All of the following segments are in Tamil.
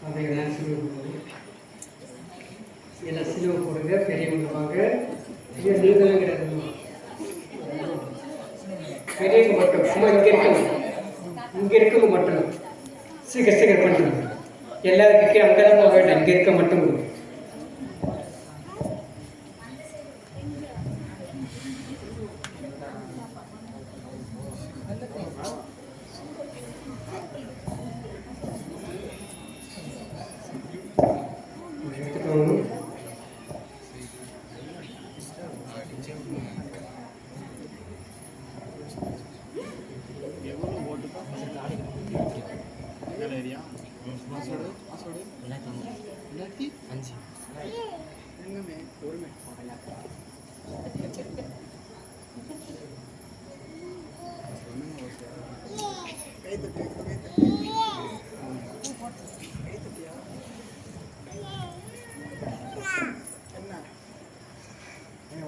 அதையெல்லாம் சிலுவை போடுங்க. இதெல்லாம் சிலுவை போடுங்க. பெரியவங்க வாங்க. நீங்களும் கிடையாது. பெரியவங்க மட்டும் சும்மா இங்கே இருக்கவங்க மட்டும் சீக்கிரம் பண்ணுங்க. எல்லாருக்கும் அங்கெல்லாம் போக வேண்டாம். இங்கே இருக்க மட்டும்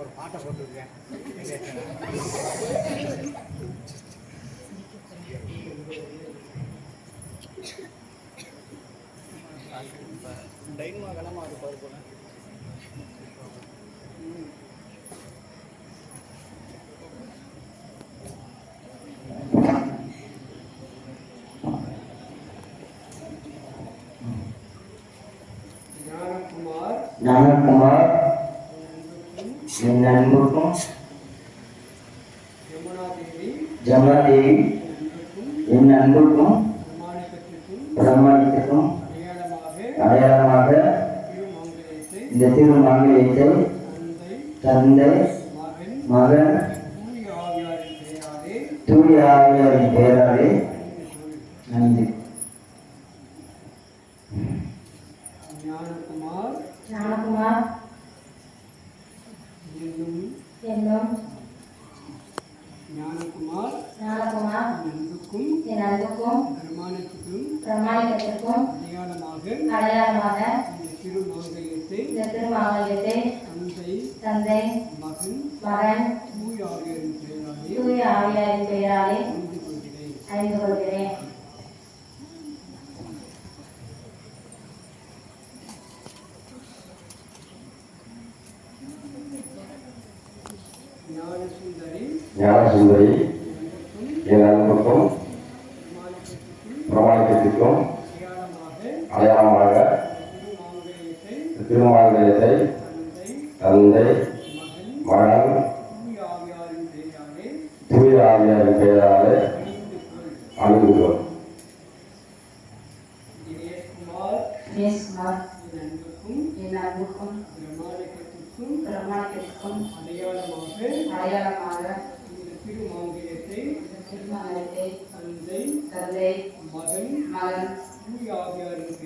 ஒரு பாட்டை போட்டுருக்கேன். டைன்மா கனமா அது பாரு போல. ஞானகுமார் என் அன்புக்கும் ஜமுனாதேவி என் அன்புக்கும் பிரமாணிக்கத்துக்கும் அடையாளமாக இந்த திருமாங்கல்யத்தை தந்தை மகன் தூய ஆவியாரின் பெயராலே நன்றி. ஞானகுமார் என்னும் ஞானகுமார் என் அன்புக்கும் பிரமாணிக்கத்துக்கும் அடையாளமாக இந்த திருமாங்கல்யத்தை தந்தை மகன் தூய ஆவியாரின் பெயராலே அறிந்து கொள்கிறேன். ஞானசுந்தரி என் அன்புக்கும் பிரமாணிக்கத்திற்கும் அடையாளமாக திருமாங்கல்யத்தை தந்தை மகன் தூய ஆவியாரின் பெயராலே அணிந்துள்ளோம். என் அன்புக்கும் பிரமாணிக்கத்திற்கும் அடையாளமாக திருமாங்கல்யத்தை தந்தை மகன் தூய ஆவியாரின்